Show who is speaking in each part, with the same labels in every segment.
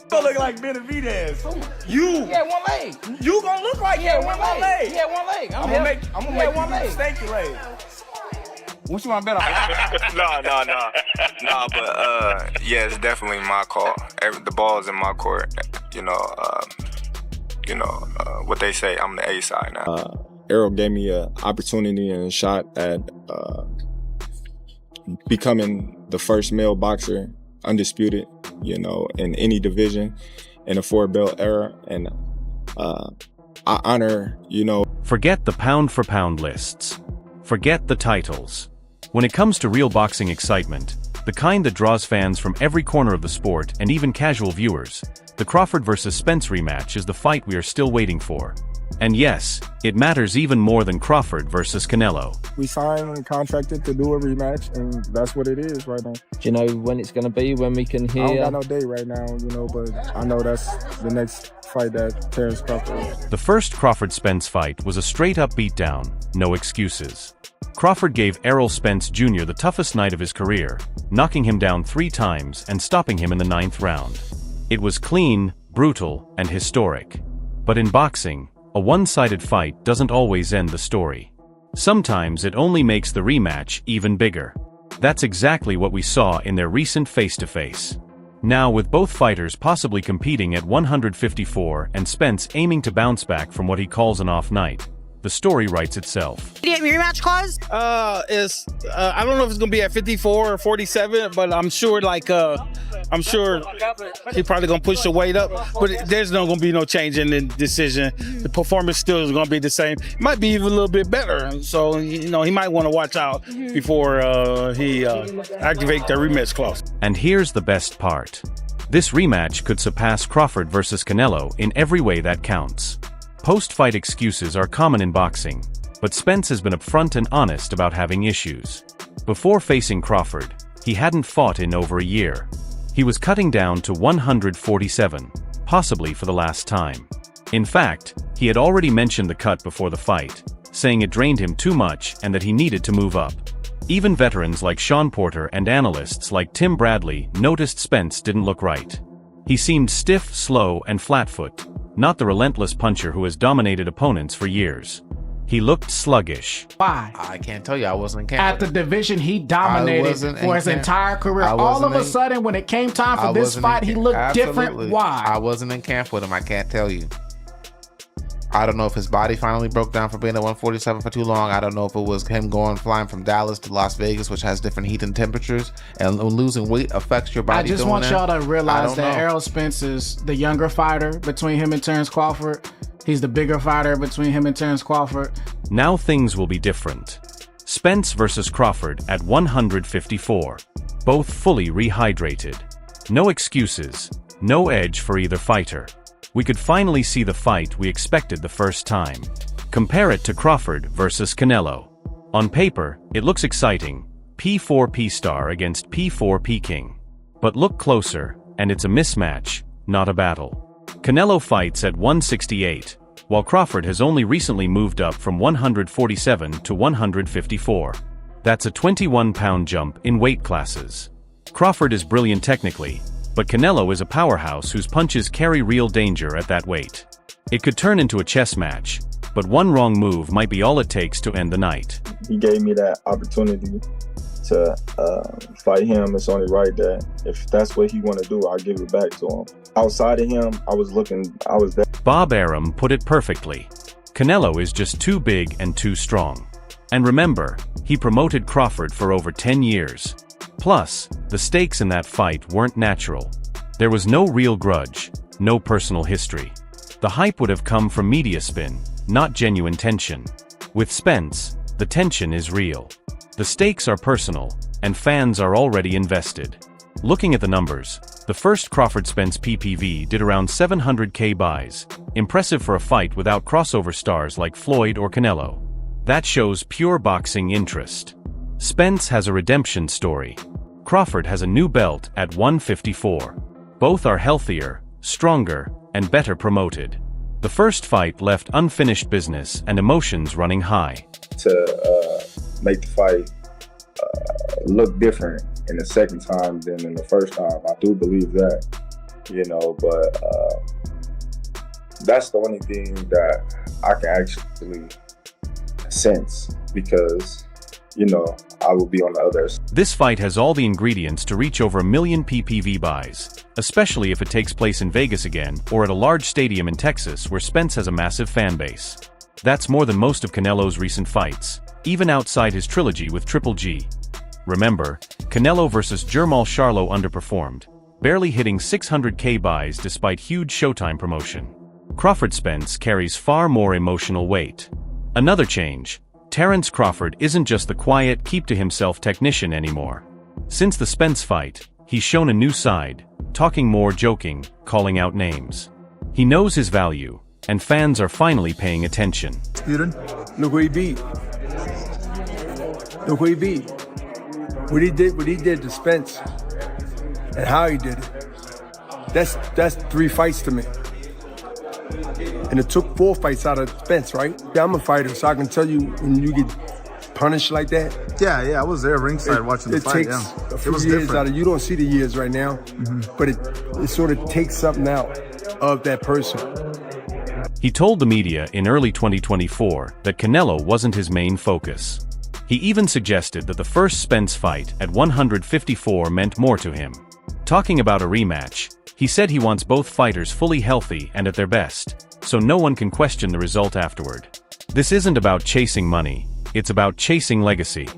Speaker 1: gonna look like Benavidez. You.
Speaker 2: Yeah, one leg.
Speaker 1: You gonna look like
Speaker 2: one leg. Yeah, one leg.
Speaker 1: I'm gonna make one leg. Stanky leg. What you want to bet on?
Speaker 3: No, but yeah, it's definitely my call. The ball's in my court. What they say, I'm the A side now.
Speaker 4: Errol gave me an opportunity and a shot at becoming the first male boxer, undisputed, in any division in a 4-belt era. And I honor,
Speaker 5: Forget the pound-for-pound lists. Forget the titles. When it comes to real boxing excitement, the kind that draws fans from every corner of the sport and even casual viewers, the Crawford vs. Spence rematch is the fight we are still waiting for. And yes, it matters even more than Crawford versus Canelo.
Speaker 4: we signed and contracted to do a rematch, and that's what it is right now.
Speaker 6: Do you know when it's going to be, when we can hear?
Speaker 4: I don't got no date right now, but I know that's the next fight that Terence Crawford.
Speaker 5: The first Crawford-Spence fight was a straight-up beatdown, no excuses. Crawford gave Errol Spence Jr. the toughest night of his career, knocking him down 3 times and stopping him in the 9th round. It was clean, brutal, and historic. But in boxing, a one-sided fight doesn't always end the story. Sometimes it only makes the rematch even bigger. That's exactly what we saw in their recent face-to-face. Now, with both fighters possibly competing at 154 and Spence aiming to bounce back from what he calls an off night, the story writes itself.
Speaker 7: Do you have your rematch clause?
Speaker 2: I don't know if it's gonna be at 54 or 47, but I'm sure he's probably gonna push the weight up. But there's no gonna be no change in the decision. The performance still is gonna be the same. It might be even a little bit better. So he might want to watch out before he activate the rematch clause.
Speaker 5: And here's the best part. This rematch could surpass Crawford versus Canelo in every way that counts. Post-fight excuses are common in boxing, but Spence has been upfront and honest about having issues. Before facing Crawford, he hadn't fought in over a year. He was cutting down to 147, possibly for the last time. In fact, he had already mentioned the cut before the fight, saying it drained him too much and that he needed to move up. Even veterans like Sean Porter and analysts like Tim Bradley noticed Spence didn't look right. He seemed stiff, slow, and flat-foot, not the relentless puncher who has dominated opponents for years. He looked sluggish.
Speaker 7: Why?
Speaker 8: I can't tell you, I wasn't in camp.
Speaker 7: At the division he dominated for his entire career. All of a sudden, when it came time for this fight, he looked different. Why?
Speaker 8: I wasn't in camp with him, I can't tell you. I don't know if his body finally broke down for being at 147 for too long. I don't know if it was him flying from Dallas to Las Vegas, which has different heat and temperatures, and losing weight affects your body.
Speaker 7: I just want y'all to realize that Errol Spence is the younger fighter between him and Terence Crawford. He's the bigger fighter between him and Terence Crawford.
Speaker 5: Now things will be different. Spence versus Crawford at 154. Both fully rehydrated. No excuses, no edge for either fighter. We could finally see the fight we expected the first time. Compare it to Crawford versus Canelo. On paper, it looks exciting. P4 P-Star against P4 P-King. But look closer, and it's a mismatch, not a battle. Canelo fights at 168, while Crawford has only recently moved up from 147 to 154. That's a 21-pound jump in weight classes. Crawford is brilliant technically, but Canelo is a powerhouse whose punches carry real danger at that weight. It could turn into a chess match, but one wrong move might be all it takes to end the night.
Speaker 4: He gave me that opportunity to fight him. It's only right that if that's what he want to do, I'll give it back to him. Outside of him, I was there.
Speaker 5: Bob Arum put it perfectly. Canelo is just too big and too strong. And remember, he promoted Crawford for over 10 years. Plus, the stakes in that fight weren't natural. There was no real grudge, no personal history. The hype would have come from media spin, not genuine tension. With Spence, the tension is real. The stakes are personal, and fans are already invested. Looking at the numbers, the first Crawford-Spence PPV did around 700K buys, impressive for a fight without crossover stars like Floyd or Canelo. That shows pure boxing interest. Spence has a redemption story. Crawford has a new belt at 154. Both are healthier, stronger, and better promoted. The first fight left unfinished business and emotions running high.
Speaker 4: To make the fight look different in the second time than in the first time. I do believe that. you know, but that's the only thing that I can actually sense because, you know, I will be on the others.
Speaker 5: This fight has all the ingredients to reach over 1 million PPV buys, especially if it takes place in Vegas again or at a large stadium in Texas where Spence has a massive fan base. That's more than most of Canelo's recent fights, even outside his trilogy with Triple G. Remember, Canelo vs. Jermall Charlo underperformed, barely hitting 600K buys despite huge Showtime promotion. Crawford Spence carries far more emotional weight. Another change, Terence Crawford isn't just the quiet, keep-to-himself technician anymore. Since the Spence fight, he's shown a new side, talking more, joking, calling out names. He knows his value, and fans are finally paying attention.
Speaker 9: Look who he beat. Look who he beat. What he did to Spence, and how he did it. That's 3 fights to me. And it took 4 fights out of Spence, right? Yeah, I'm a fighter, so I can tell you when you get punished like that.
Speaker 10: Yeah, I was there ringside watching the fight.
Speaker 9: It takes a few years out of you. Don't see the years right now, but it sort of takes something out of that person.
Speaker 5: He told the media in early 2024 that Canelo wasn't his main focus. He even suggested that the first Spence fight at 154 meant more to him. Talking about a rematch, he said he wants both fighters fully healthy and at their best, so no one can question the result afterward. This isn't about chasing money, it's about chasing legacy.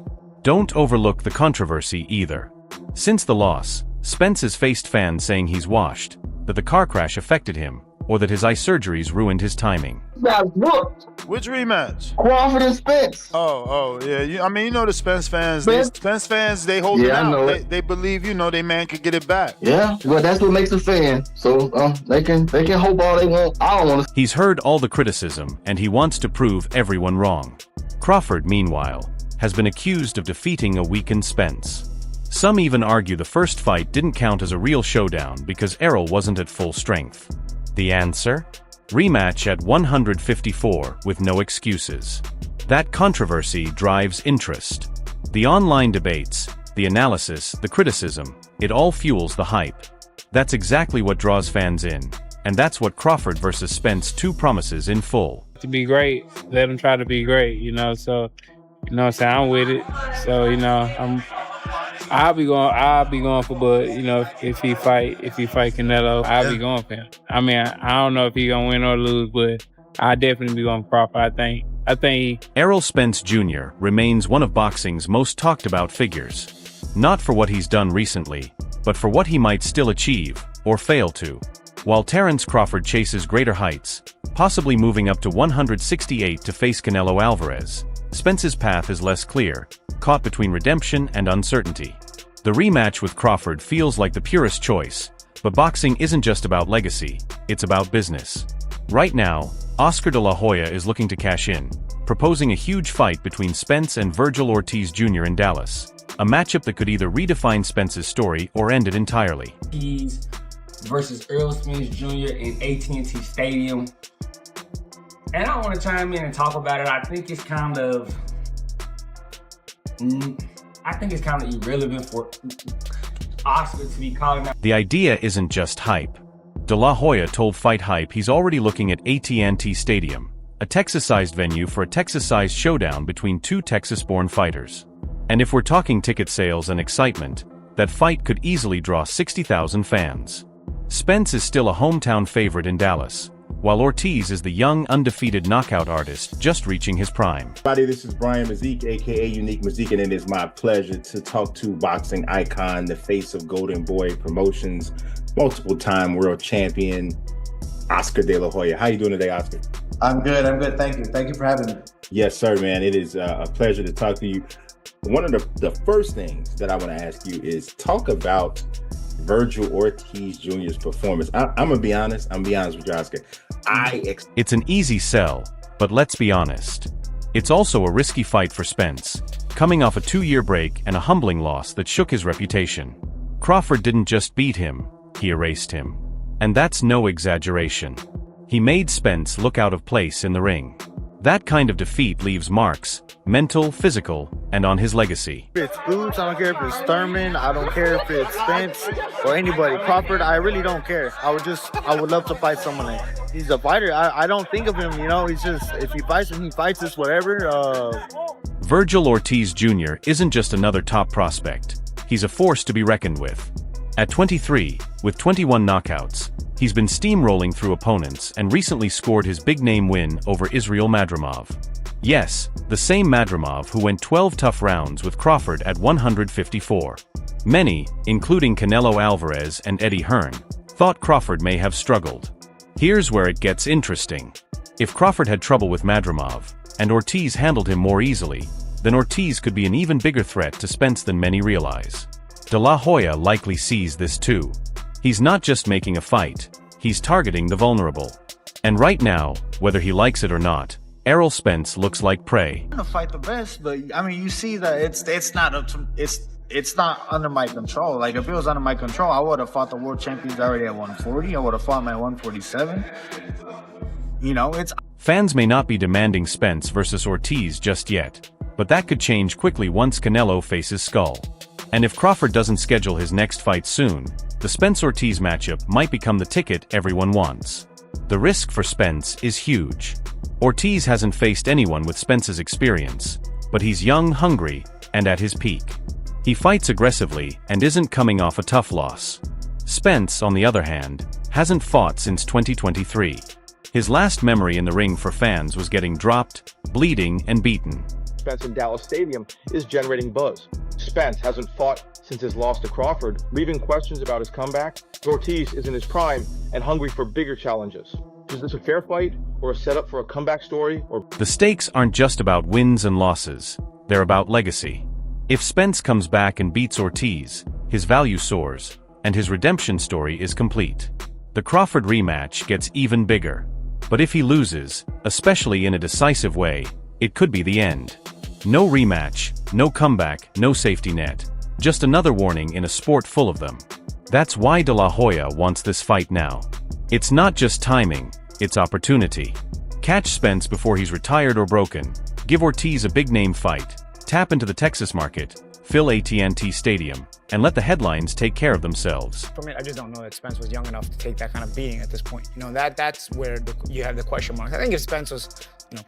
Speaker 5: Don't overlook the controversy either. Since the loss, Spence has faced fans saying he's washed, that the car crash affected him, or that his eye surgeries ruined his timing.
Speaker 10: Which rematch?
Speaker 11: Crawford and Spence.
Speaker 10: Oh, yeah. I mean, you know the Spence fans. Spence fans, they hold it out. They believe, you know, they man could get it back.
Speaker 11: Yeah, well, that's what makes a fan. So they can hope all they want. I don't want to.
Speaker 5: He's heard all the criticism, and he wants to prove everyone wrong. Crawford, meanwhile, has been accused of defeating a weakened Spence. Some even argue the first fight didn't count as a real showdown because Errol wasn't at full strength. The answer? Rematch at 154 with no excuses. That controversy drives interest. The online debates, the analysis, the criticism, it all fuels the hype. That's exactly what draws fans in, and that's what Crawford vs. Spence 2 promises in full.
Speaker 12: To be great, let him try to be great, you know, so, you know, so I'm with it. So, you know, I'll be going for Bud, you know, if he fight Canelo, I'll be going for him. I mean, I don't know if he gonna win or lose, but I'll definitely be going for Crawford, I think
Speaker 5: Errol Spence Jr. remains one of boxing's most talked about figures. Not for what he's done recently, but for what he might still achieve, or fail to. While Terence Crawford chases greater heights, possibly moving up to 168 to face Canelo Alvarez, Spence's path is less clear, caught between redemption and uncertainty. The rematch with Crawford feels like the purest choice, but boxing isn't just about legacy, it's about business. Right now, Oscar de la Hoya is looking to cash in, proposing a huge fight between Spence and Virgil Ortiz Jr. in Dallas, a matchup that could either redefine Spence's story or end it entirely.
Speaker 13: Ortiz versus Errol Spence Jr. in AT&T Stadium. And I want to chime in and talk about it. I think it's kind of irrelevant for Oscar to be calling out.
Speaker 5: The idea isn't just hype. De La Hoya told Fight Hype he's already looking at AT&T Stadium, a Texas-sized venue for a Texas-sized showdown between 2 Texas-born fighters. And if we're talking ticket sales and excitement, that fight could easily draw 60,000 fans. Spence is still a hometown favorite in Dallas, while Ortiz is the young, undefeated knockout artist just reaching his prime.
Speaker 14: Everybody, this is Brian Mazik, aka Unique Mazik, and it is my pleasure to talk to boxing icon, the face of Golden Boy Promotions, multiple-time world champion, Oscar de la Hoya. How you doing today, Oscar?
Speaker 15: I'm good. Thank you for having me.
Speaker 14: Yes, sir, man. It is a pleasure to talk to you. One of the first things that I want to ask you is talk about Virgil Ortiz Jr.'s performance. I'm gonna be honest. I'm gonna be honest with you, Oscar.
Speaker 5: It's an easy sell, but let's be honest. It's also a risky fight for Spence, coming off a 2-year break and a humbling loss that shook his reputation. Crawford didn't just beat him, he erased him. And that's no exaggeration. He made Spence look out of place in the ring. That kind of defeat leaves marks, mental, physical, and on his legacy.
Speaker 16: If it's Boots, I don't care if it's Thurman, I don't care if it's Spence or anybody. Crawford, I really don't care. I would love to fight someone like he's a fighter. I don't think of him, he's just, if he fights him, he fights us, whatever.
Speaker 5: Virgil Ortiz Jr. isn't just another top prospect. He's a force to be reckoned with. At 23, with 21 knockouts, he's been steamrolling through opponents and recently scored his big-name win over Israel Madrimov. Yes, the same Madrimov who went 12 tough rounds with Crawford at 154. Many, including Canelo Alvarez and Eddie Hearn, thought Crawford may have struggled. Here's where it gets interesting. If Crawford had trouble with Madrimov, and Ortiz handled him more easily, then Ortiz could be an even bigger threat to Spence than many realize. De La Hoya likely sees this too. He's not just making a fight, he's targeting the vulnerable. And right now, whether he likes it or not, Errol Spence looks like prey.
Speaker 16: I'm gonna fight the best, but you see that it's not up to it's not under my control. Like if it was under my control, I would have fought the world champions already at 140. I would have fought him at 147. It's
Speaker 5: Fans may not be demanding Spence versus Ortiz just yet, but that could change quickly once Canelo faces Skull. And if Crawford doesn't schedule his next fight soon, the Spence-Ortiz matchup might become the ticket everyone wants. The risk for Spence is huge. Ortiz hasn't faced anyone with Spence's experience, but he's young, hungry, and at his peak. He fights aggressively and isn't coming off a tough loss. Spence, on the other hand, hasn't fought since 2023. His last memory in the ring for fans was getting dropped, bleeding, and beaten.
Speaker 17: Spence in Dallas Stadium is generating buzz. Spence hasn't fought since his loss to Crawford, leaving questions about his comeback. Ortiz is in his prime and hungry for bigger challenges. Is this a fair fight or a setup for a comeback story?
Speaker 5: The stakes aren't just about wins and losses, they're about legacy. If Spence comes back and beats Ortiz, his value soars, and his redemption story is complete. The Crawford rematch gets even bigger. But if he loses, especially in a decisive way, it could be the end. No rematch, no comeback, no safety net. Just another warning in a sport full of them. That's why De La Hoya wants this fight now. It's not just timing, it's opportunity. Catch Spence before he's retired or broken. Give Ortiz a big-name fight. Tap into the Texas market. Fill AT&T Stadium. And let the headlines take care of themselves.
Speaker 18: For me, I just don't know that Spence was young enough to take that kind of beating at this point. That's where you have the question marks. I think if Spence was,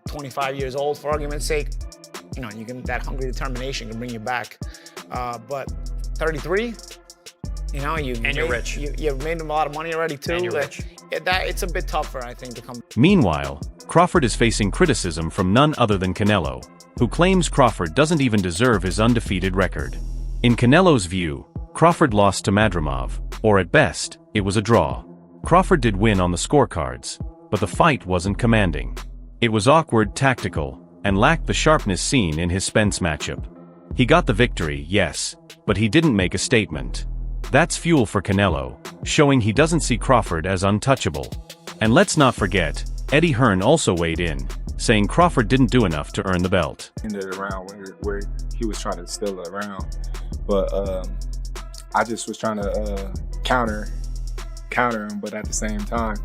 Speaker 18: 25 years old, for argument's sake, that hungry determination can bring you back. But 33, you're rich. You've made him a lot of money already too.
Speaker 19: And you're rich.
Speaker 18: It's a bit tougher, I think, to come.
Speaker 5: Meanwhile, Crawford is facing criticism from none other than Canelo, who claims Crawford doesn't even deserve his undefeated record. In Canelo's view, Crawford lost to Madrimov, or at best, it was a draw. Crawford did win on the scorecards, but the fight wasn't commanding. It was awkward, tactical, and lacked the sharpness seen in his Spence matchup. He got the victory, yes, but he didn't make a statement. That's fuel for Canelo, showing he doesn't see Crawford as untouchable. And let's not forget, Eddie Hearn also weighed in, saying Crawford didn't do enough to earn the belt.
Speaker 4: Ended the round where he was trying to steal the round, but I just was trying to counter him, but at the same time,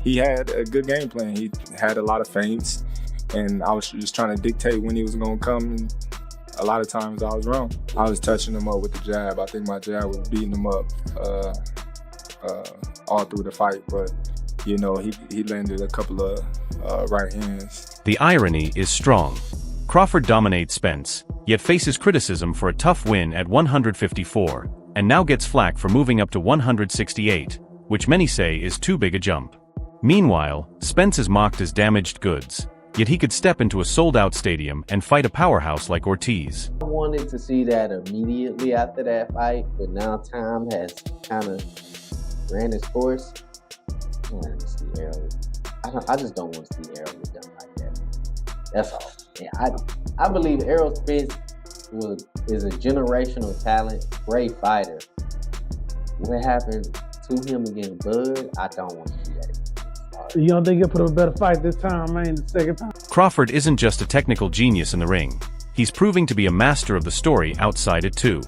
Speaker 4: he had a good game plan. He had a lot of feints, and I was just trying to dictate when he was going to come, and a lot of times I was wrong. I was touching him up with the jab. I think my jab was beating him up all through the fight, but he landed a couple of right hands.
Speaker 5: The irony is strong. Crawford dominates Spence, yet faces criticism for a tough win at 154, and now gets flack for moving up to 168, which many say is too big a jump. Meanwhile, Spence is mocked as damaged goods, yet he could step into a sold-out stadium and fight a powerhouse like Ortiz.
Speaker 20: I wanted to see that immediately after that fight, but now time has kind of ran its course. I want to see Errol. I just don't want to see Errol get done like that. That's all. Yeah, I believe Errol Spence is a generational talent, great fighter. What happened to him against Bud, I don't want to see that.
Speaker 21: You don't think he'll put up a better fight this time, man, the second time?
Speaker 5: Crawford isn't just a technical genius in the ring. He's proving to be a master of the story outside it too.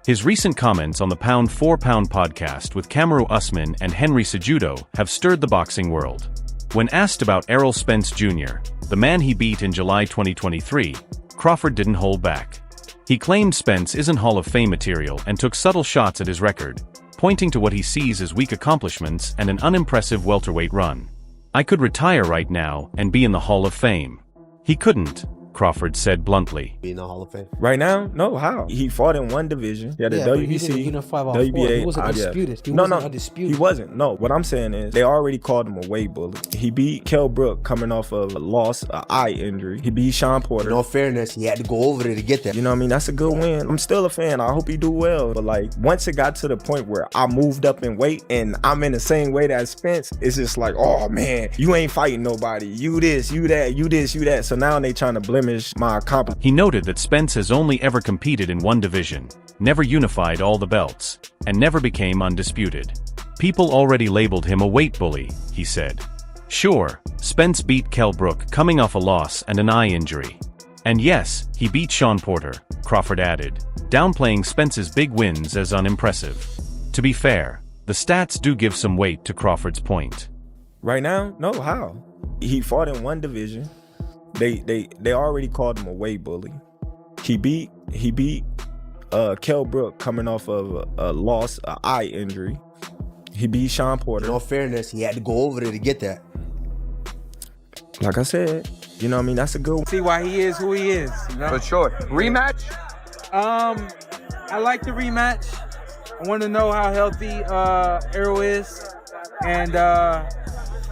Speaker 5: His recent comments on the Pound for Pound podcast with Kamaru Usman and Henry Cejudo have stirred the boxing world. When asked about Errol Spence Jr., the man he beat in July 2023, Crawford didn't hold back. He claimed Spence isn't Hall of Fame material and took subtle shots at his record, pointing to what he sees as weak accomplishments and an unimpressive welterweight run. "I could retire right now and be in the Hall of Fame." He couldn't, Crawford said bluntly.
Speaker 19: Be in the Hall of Fame.
Speaker 4: Right now? No, how? He fought in one division. He had the WBC, WBA.
Speaker 19: He wasn't undisputed. He
Speaker 4: no,
Speaker 19: wasn't
Speaker 4: no,
Speaker 19: undisputed.
Speaker 4: he wasn't. No, what I'm saying is they already called him a weight bully. He beat Kell Brook coming off of a loss, an eye injury. He beat Sean Porter.
Speaker 19: In all fairness, he had to go over there to get that.
Speaker 4: You know what I mean? That's a good win. I'm still a fan. I hope he do well. But like, once it got to the point where I moved up in weight and I'm in the same weight as Spence, it's just like, oh man, you ain't fighting nobody. You this, you that, you this, you that. So now they trying to blemish my accomplishment.
Speaker 5: He noted that Spence has only ever competed in one division, never unified all the belts, and never became undisputed. People already labeled him a weight bully, he said. Sure, Spence beat Kell Brook coming off a loss and an eye injury. And yes, he beat Sean Porter, Crawford added, downplaying Spence's big wins as unimpressive. To be fair, the stats do give some weight to Crawford's point.
Speaker 4: Right now? No, how? He fought in one division. They already called him a weight bully. He beat Kell Brook coming off of a loss, an eye injury. He beat Sean Porter.
Speaker 19: In all fairness, he had to go over there to get that.
Speaker 4: Like I said, you know what I mean? That's a good one.
Speaker 1: See why he is who he is. You know? For sure. Rematch?
Speaker 22: I like the rematch. I want to know how healthy Errol is, and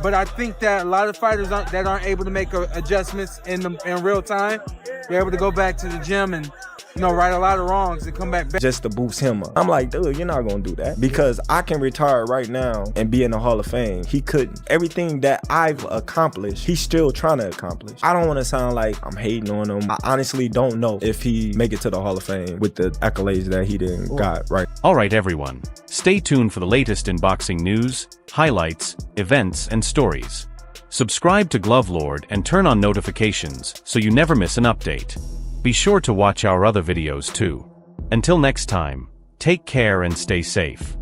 Speaker 22: but I think that a lot of fighters that aren't able to make adjustments in real time, they're able to go back to the gym and right a lot of wrongs and come back better.
Speaker 4: Just to boost him up. I'm like, dude, you're not gonna do that. Because I can retire right now and be in the Hall of Fame. He couldn't. Everything that I've accomplished, he's still trying to accomplish. I don't want to sound like I'm hating on him. I honestly don't know if he make it to the Hall of Fame with the accolades that he didn't got right.
Speaker 5: Alright everyone, stay tuned for the latest in boxing news, highlights, events, and stories. Subscribe to Glove Lord and turn on notifications so you never miss an update. Be sure to watch our other videos too. Until next time, take care and stay safe.